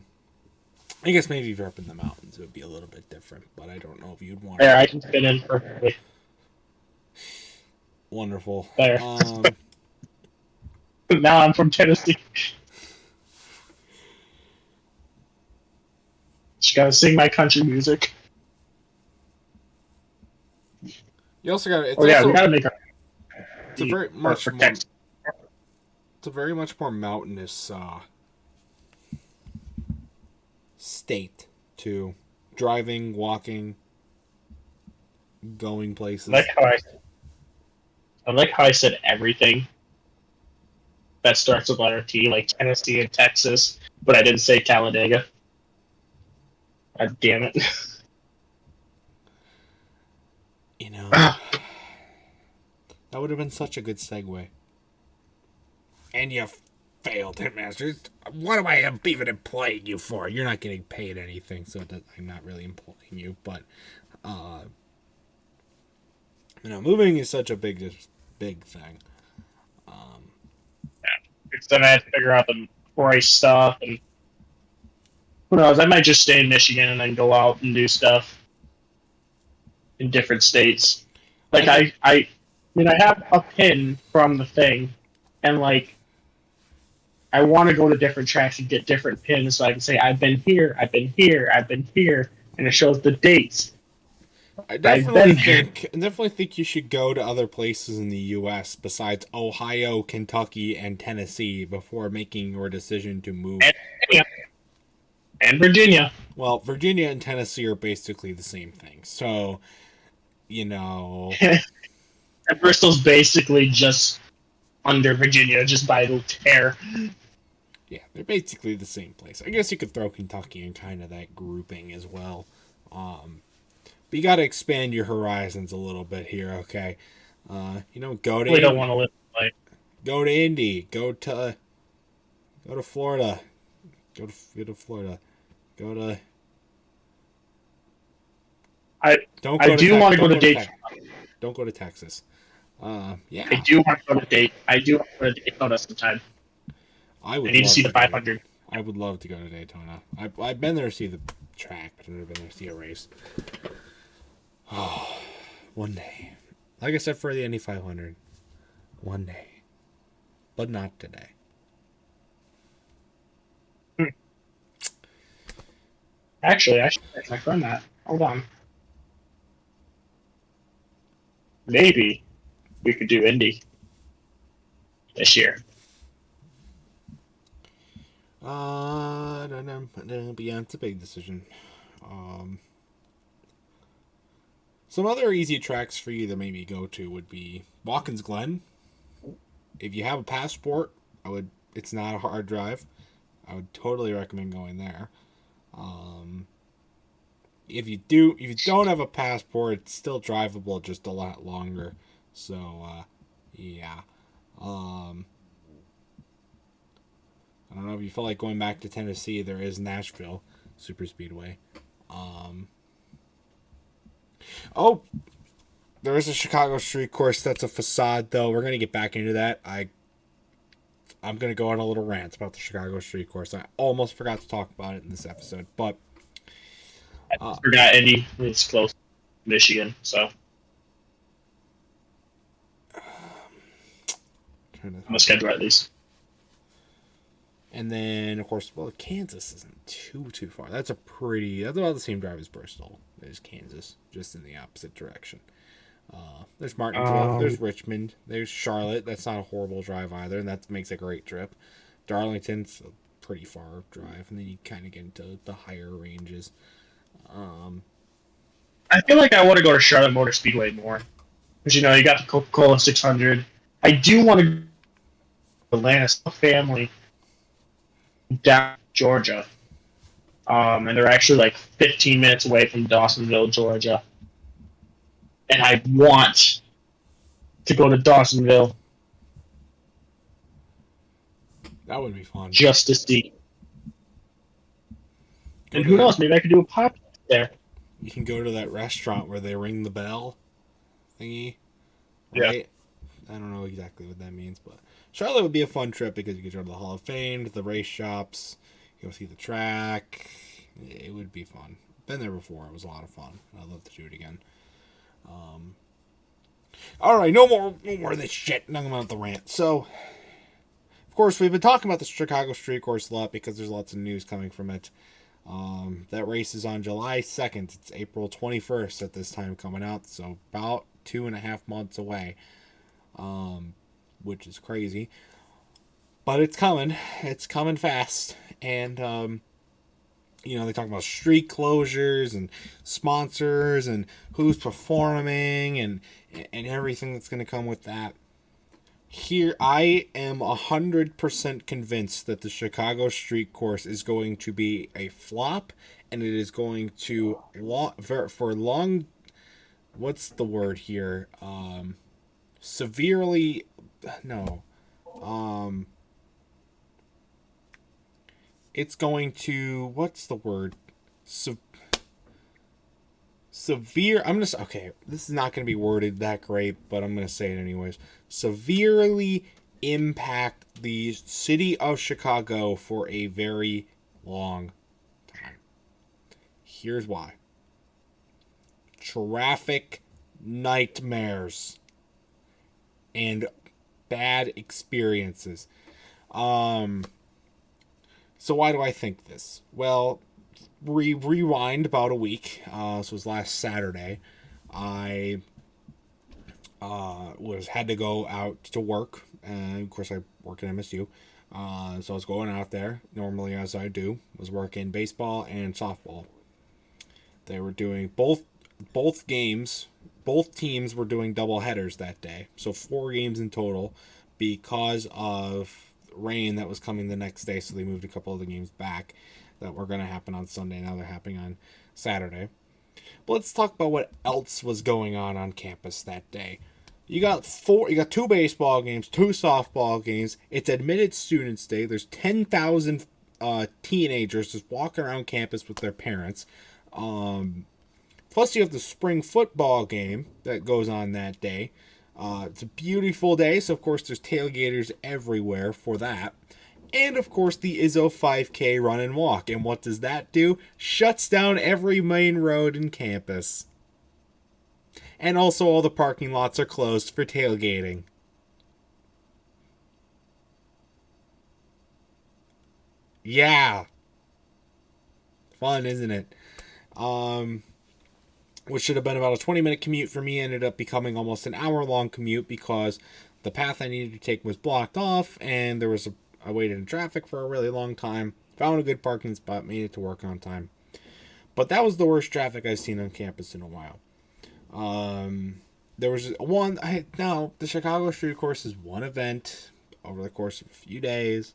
guess maybe if you're up in the mountains, it would be a little bit different, but I don't know if you'd want. There, I can fit in perfectly. Wonderful. There. Now I'm from Tennessee. Just gotta sing my country music. You also got it's Oh yeah, we also gotta make our it's a very for much more Texas. it's a very much more mountainous state to driving, walking, going I like places. how I like how I said everything that starts with letter T, like Tennessee and Texas, but I didn't say Talladega. God damn it. You know, that would have been such a good segue. And you failed, Hitmaster. What am I even employing you for? You're not getting paid anything, so I'm not really employing you. But, uh, moving is such a big thing. Because then I had to figure out the price stuff, and who knows, I might just stay in Michigan and then go out and do stuff in different states. I Like, think I mean, I have a pin from the thing, and, like, I want to go to different tracks and get different pins so I can say, I've been here, I've been here, I've been here, and it shows the dates. I I've definitely been there. think you should go to other places in the U.S. besides Ohio, Kentucky, and Tennessee before making your decision to move. And Virginia. And Virginia. Well, Virginia and Tennessee are basically the same thing, so you know, And Bristol's basically just under Virginia, just by a little tear. yeah, they're basically the same place. I guess you could throw Kentucky in kind of that grouping as well. But you got to expand your horizons a little bit here, okay? Go to We don't want to live like go to Indy, go to Florida, go to Florida, go to I don't I go to do want to go don't to go to Daytona. don't go to Texas. I Yeah, do want to go to Daytona. I do want to go to Daytona sometime. I I would need to love see to the go to 500. I would love to go to Daytona. I've been there to see the track, but I've never been there to see a race. Oh, one day. Like I said for the Indy 500, one day. But not today. Actually, I should ask my friend that. Hold on. Maybe we could do Indy this year. No, but yeah, it's a big decision. Um, some other easy tracks for you to maybe go to would be Watkins Glen. If you have a passport, I would. It's not a hard drive. I would totally recommend going there. Um, if you don't have a passport, it's still drivable, just a lot longer. So, yeah. Um, I don't know if you feel like going back to Tennessee. There is Nashville Super Speedway. Um, oh, there is a Chicago Street Course. That's a facade, though. We're gonna get back into that. I'm gonna go on a little rant about the Chicago Street Course. I almost forgot to talk about it in this episode, but I forgot Indy. It's close to Michigan, so trying to I'm gonna schedule at least. And then, of course, well, Kansas isn't too far. That's about the same drive as Bristol. There's Kansas, just in the opposite direction. There's Martinsville, there's Richmond, there's Charlotte. That's not a horrible drive either, and that makes a great trip. Darlington's a pretty far drive, and then you kind of get into the higher ranges. I feel like I want to go to Charlotte Motor Speedway more because you got the Coca-Cola 600. I do want to go to Atlanta family down Georgia. And they're actually like 15 minutes away from Dawsonville, Georgia. And I want to go to Dawsonville That would be fun. just to see. Go And to who that. knows? Maybe I could do a podcast there. You can go to that restaurant where they ring the bell thingy, Yeah. right? I don't know exactly what that means, but Charlotte would be a fun trip because you could go to the Hall of Fame, to the race shops, go see the track. It would be fun. Been there before. It was a lot of fun. I'd love to do it again. All right, no more of this shit. Now I'm out the rant. So, course, we've been talking about the Chicago Street Course a lot because there's lots of news coming from it. That race is on July 2nd. It's April 21st at this time coming out, so about 2.5 months away, which is crazy. But it's coming. It's coming fast. And, they talk about street closures and sponsors and who's performing and everything that's going to come with that. Here, I am 100% convinced that the Chicago Street Course is going to be a flop, and it is going to for long. What's the word here? Severely, no. It's going to, what's the word? Severe. Okay, this is not going to be worded that great, but I'm going to say it anyways. Severely impact the city of Chicago for a very long time. Here's why. Traffic nightmares and bad experiences. So why do I think this? Well, rewind about a week. This was last Saturday. I had to go out to work, and of course I work at MSU. So I was going out there normally, as I do. Was working baseball and softball. They were doing both games. Both teams were doing double headers that day, so 4 games in total because of rain that was coming the next day. So they moved a couple of the games back that were going to happen on Sunday. Now they're happening on Saturday. But let's talk about what else was going on campus that day. You got 2 baseball games, 2 softball games. It's admitted students day. There's 10,000 teenagers just walking around campus with their parents. Plus you have the spring football game that goes on that day. It's a beautiful day, so of course there's tailgaters everywhere for that. And of course the Izzo 5K run and walk. And what does that do? Shuts down every main road in campus. And also all the parking lots are closed for tailgating. Yeah. Fun, isn't it? Which should have been about a 20-minute commute for me ended up becoming almost an hour-long commute because the path I needed to take was blocked off and there was I waited in traffic for a really long time. Found a good parking spot, made it to work on time. But that was the worst traffic I've seen on campus in a while. There was the Chicago Street Course is one event over the course of a few days.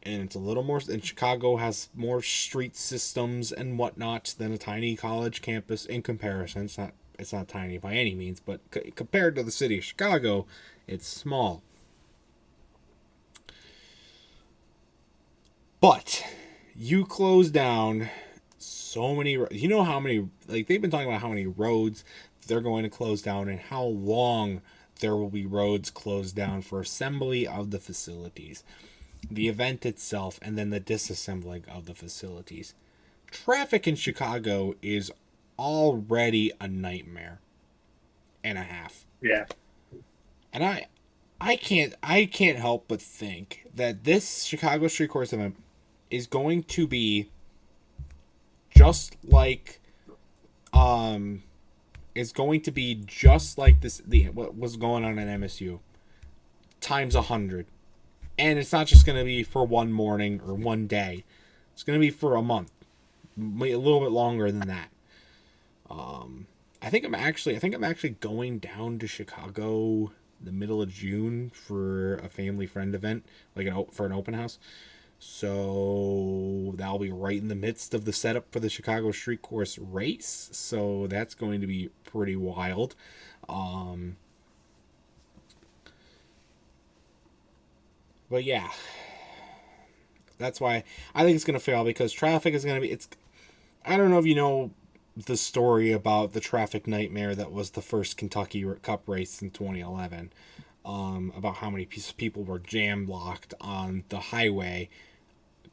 And it's a little more, and Chicago has more street systems and whatnot than a tiny college campus in comparison. It's not tiny by any means, but compared to the city of Chicago, it's small. But you close down so many, you know how many, like they've been talking about how many roads they're going to close down and how long there will be roads closed down for assembly of the facilities, the event itself, and then the disassembling of the facilities. Traffic in Chicago is already a nightmare and a half. Yeah. And I can't help but think that this Chicago Street Course event is going to be just like what was going on at MSU times 100. And it's not just going to be for one morning or one day. It's going to be for a month, a little bit longer than that. I think I'm actually going down to Chicago the middle of June for a family friend event, for an open house. So that'll be right in the midst of the setup for the Chicago Street Course race. So that's going to be pretty wild. But yeah, that's why I think it's going to fail, because traffic is going to be, I don't know if you know the story about the traffic nightmare that was the first Kentucky Cup race in 2011, about how many people were jam locked on the highway,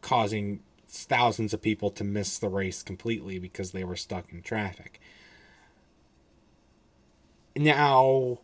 causing thousands of people to miss the race completely because they were stuck in traffic. Now,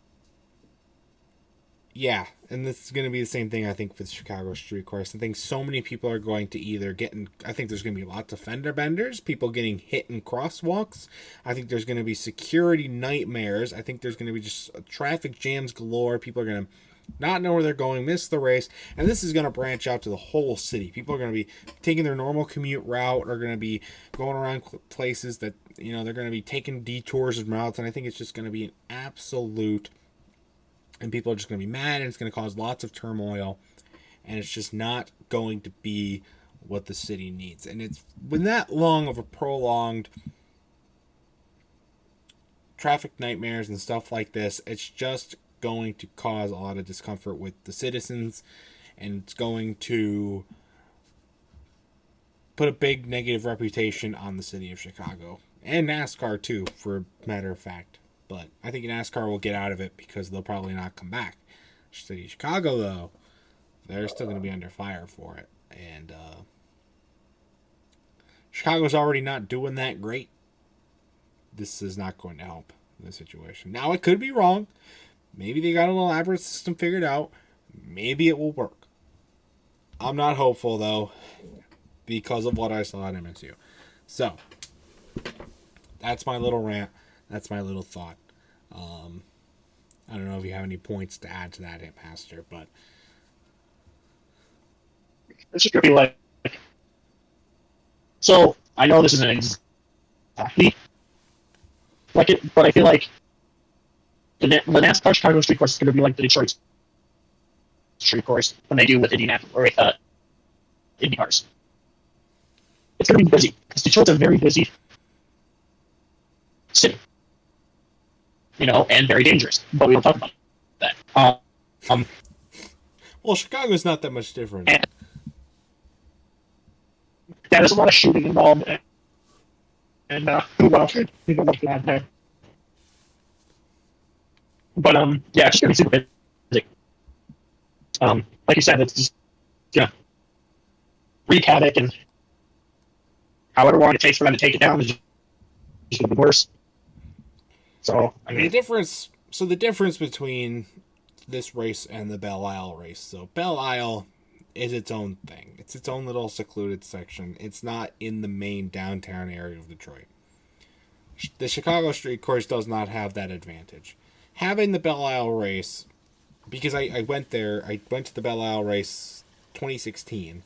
Yeah, and this is going to be the same thing, I think, for the Chicago Street Course. I think so many people are going to either get in. I think there's going to be lots of fender benders, people getting hit in crosswalks. I think there's going to be security nightmares. I think there's going to be just traffic jams galore. People are going to not know where they're going, miss the race, and this is going to branch out to the whole city. People are going to be taking their normal commute route, are going to be going around places that, they're going to be taking detours and routes, and I think it's just going to be an absolute, and people are just going to be mad, and it's going to cause lots of turmoil, and it's just not going to be what the city needs. And it's been that long of a prolonged traffic nightmares and stuff like this. It's just going to cause a lot of discomfort with the citizens, and it's going to put a big negative reputation on the city of Chicago and NASCAR too, for a matter of fact. But I think NASCAR will get out of it because they'll probably not come back. City of Chicago, though, they're still going to be under fire for it. And Chicago's already not doing that great. This is not going to help the situation. Now, it could be wrong. Maybe they got an elaborate system figured out. Maybe it will work. I'm not hopeful, though, because of what I saw at MSU. So, that's my little rant. That's my little thought. I don't know if you have any points to add to that, Hitmaster, but It's just gonna be like. So I know this isn't exactly like it, but I feel like the NASCAR Chicago Street Course is gonna be like the Detroit Street Course when they do with Indianapolis or with Indy cars. It's gonna be busy because Detroit's a very busy city, and very dangerous. But we don't talk about that. Well, Chicago's not that much different. And yeah, there's a lot of shooting involved, and well, people like that there. But yeah, it's just gonna be super busy. Like you said, it's just wreak havoc, and however long it takes for them to take it down is just gonna be worse. So I mean, the difference between this race and the Belle Isle race. So Belle Isle is its own thing. It's its own little secluded section. It's not in the main downtown area of Detroit. The Chicago Street Course does not have that advantage. Having the Belle Isle race, because I went there, I went to the Belle Isle race 2016.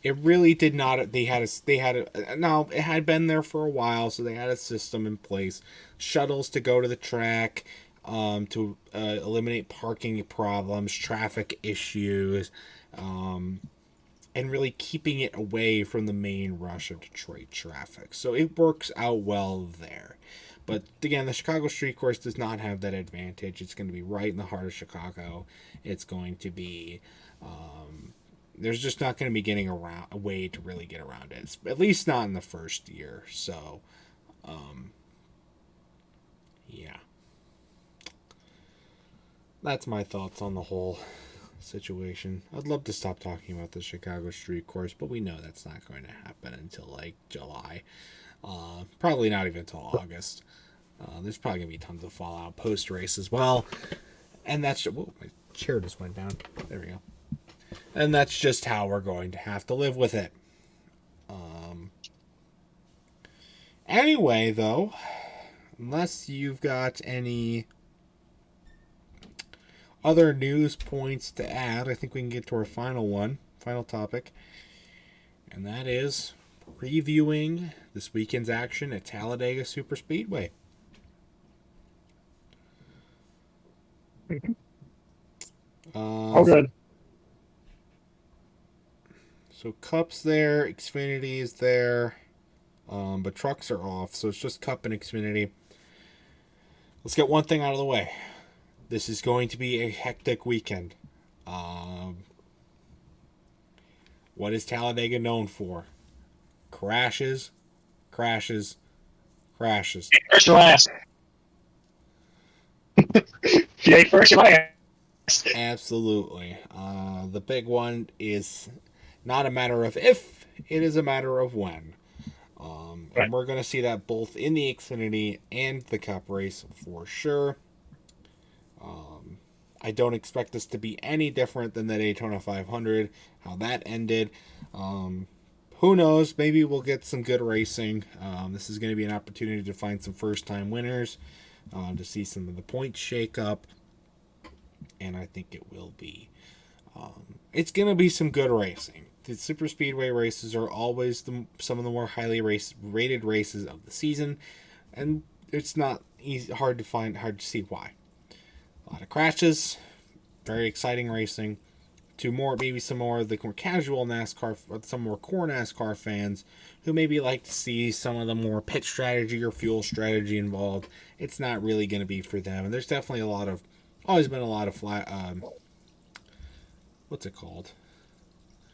It really did not. Now it had been there for a while, so they had a system in place, shuttles to go to the track, to eliminate parking problems, traffic issues, and really keeping it away from the main rush of Detroit traffic. So it works out well there. But again, the Chicago Street Course does not have that advantage. It's going to be right in the heart of Chicago. It's going to be. There's just not going to be getting around a way to really get around it. It's, at least not in the first year. So, yeah. That's my thoughts on the whole situation. I'd love to stop talking about the Chicago Street Course, but we know that's not going to happen until like July. Probably not even until August. There's probably going to be tons of fallout post-race as well. And that's... Whoa, my chair just went down. There we go. And that's just how we're going to have to live with it. Anyway, though, unless you've got any other news points to add, I think we can get to our final topic. And that is previewing this weekend's action at Talladega Superspeedway. oh good. So Cup's there, Xfinity is there, but trucks are off, so it's just Cup and Xfinity. Let's get one thing out of the way. This is going to be a hectic weekend. What is Talladega known for? Crashes, crashes, crashes. First or last. You ain't first or last. Absolutely. The big one is not a matter of if, it is a matter of when. Right. And we're going to see that both in the Xfinity and the Cup race for sure. I don't expect this to be any different than the Daytona 500, how that ended. Who knows? Maybe we'll get some good racing. This is going to be an opportunity to find some first-time winners, to see some of the points shake up, and I think it will be. It's going to be some good racing. The super speedway races are always some of the more highly rated races of the season, and it's not hard to see why. A lot of crashes, very exciting racing. Maybe some more of the more casual NASCAR, some more core NASCAR fans who maybe like to see some of the more pit strategy or fuel strategy involved. It's not really going to be for them. And there's definitely always been a lot of what's it called?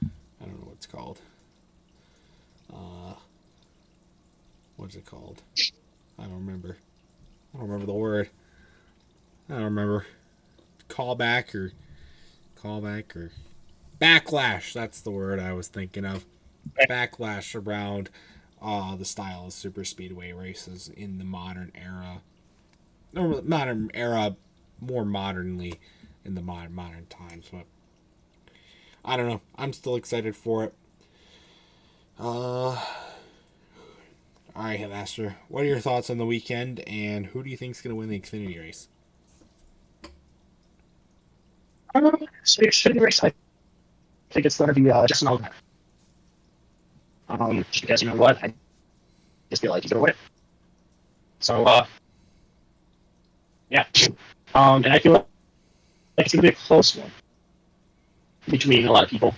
I don't know what it's called. What's it called? I don't remember the word. I don't remember. Callback or backlash. That's the word I was thinking of. Backlash around the style of super speedway races in the modern era. More modernly in the modern times. But I don't know. I'm still excited for it. All right, Hitmaster. What are your thoughts on the weekend, and who do you think is going to win the Xfinity race? So Xfinity race, I think it's going to be Justin Allgaier. Just because, you know what, I just feel like he's going to win it. So, yeah. And I feel like it's going to be a close one between a lot of people.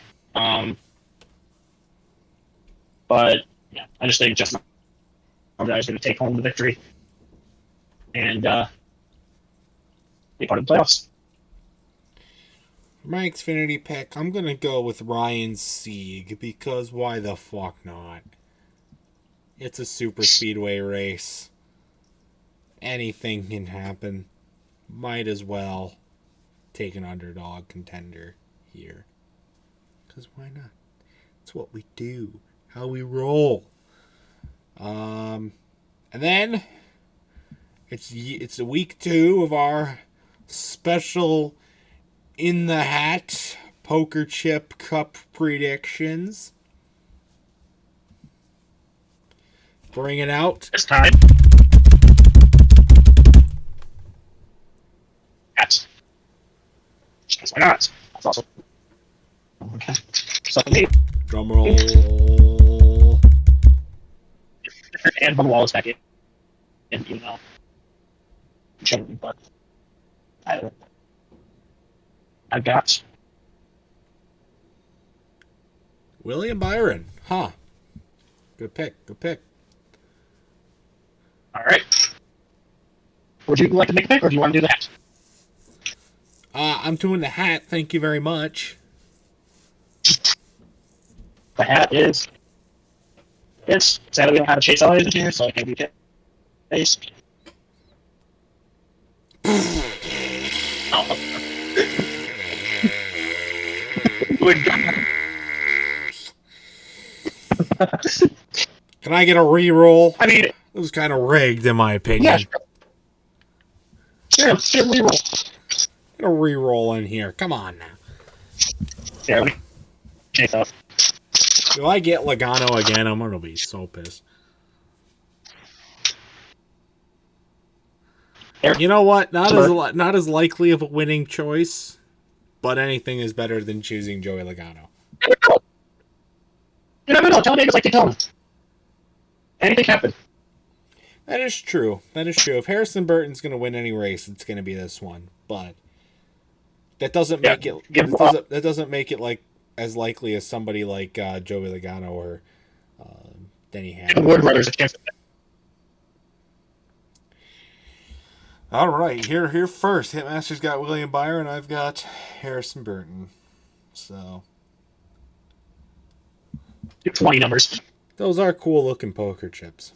But, yeah, I just think Justin Allgaier is going to take home the victory and be part of the playoffs. For my Xfinity pick, I'm going to go with Ryan Sieg, because why the fuck not? It's a super speedway race. Anything can happen. Might as well take an underdog contender here. Because why not? It's what we do. How we roll. And then it's a week 2 of our special in the hat poker chip cup predictions. Bring it out. This time. Hats. Why not? That's awesome. Okay. So me. Drum roll. And Bubba Wallace back in. And you know. But I've got William Byron. Huh. Good pick. all right. Would you like to make a pick, or do you want to do that? I'm doing the hat. Thank you very much. The hat is. It's sadly we don't have a Chase Elliott in here, so I can't do Chase. Oh. Good God. Can I get a re-roll? I mean, it was kind of rigged, in my opinion. yeah, sure, reroll. Get a re-roll in here. Come on now. Yeah, Chase up. Do I get Logano again? I'm gonna be so pissed. You know what? Not as likely of a winning choice, but anything is better than choosing Joey Logano. You never know. Talladega's like Daytona. Anything happen. That is true. If Harrison Burton's going to win any race, it's going to be this one. But that doesn't make that doesn't make it like as likely as somebody like Joey Logano or Denny Hamlin. Wood Brothers a chance. All right, here first. Hitmaster's got William Byron. I've got Harrison Burton. So 20 numbers. Those are cool looking poker chips.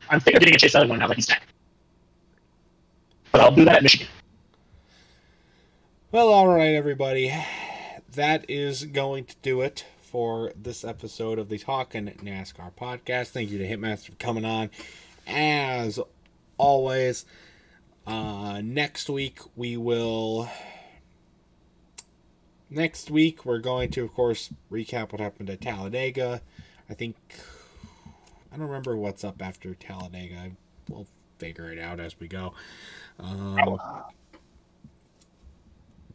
I'm thinking of getting a Chase Elliott one now that he's back. But I'll do that at Michigan. Well, all right, everybody. That is going to do it for this episode of the Talkin' NASCAR podcast. Thank you to Hitmaster for coming on. As always, Next week we're going to, of course, recap what happened at Talladega. I don't remember what's up after Talladega. We'll figure it out as we go.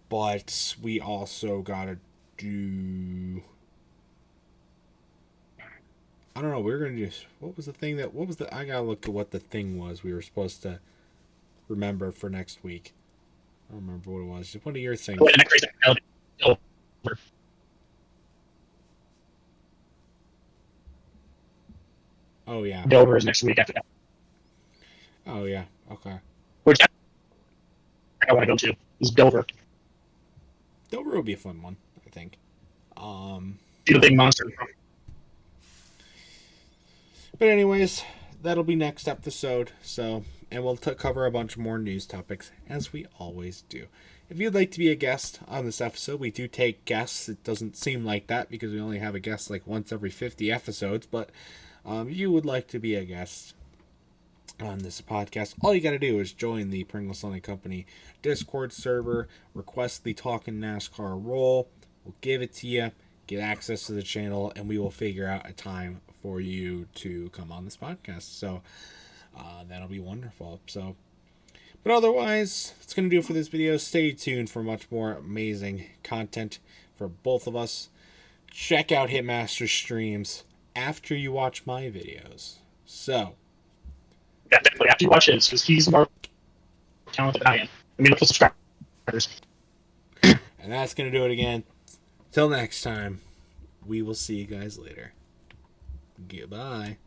But we also gotta do. I don't know. We were gonna do. What was the thing that? What was the? I gotta look at what the thing was we were supposed to remember for next week. I don't remember what it was. What are your things? Oh yeah. Dover is next week after that. Oh yeah. Okay. Which I want to go to is Dover. Dover will be a fun one, I think. See the big monster. But anyways, that'll be next episode. So, and we'll cover a bunch more news topics as we always do. If you'd like to be a guest on this episode, we do take guests. It doesn't seem like that because we only have a guest like once every 50 episodes. But if you would like to be a guest on this podcast, all you got to do is join the Pringle Sunday Company Discord server, request the Talkin' NASCAR role. We'll give it to you, get access to the channel, and we will figure out a time for you to come on this podcast. So that'll be wonderful. So, but otherwise, it's going to do it for this video. Stay tuned for much more amazing content for both of us. Check out Hitmaster streams after you watch my videos. So, yeah, definitely after you watch his, because he's more talented than I am. I mean, look for subscribers. And that's going to do it again. Till next time, we will see you guys later. Goodbye.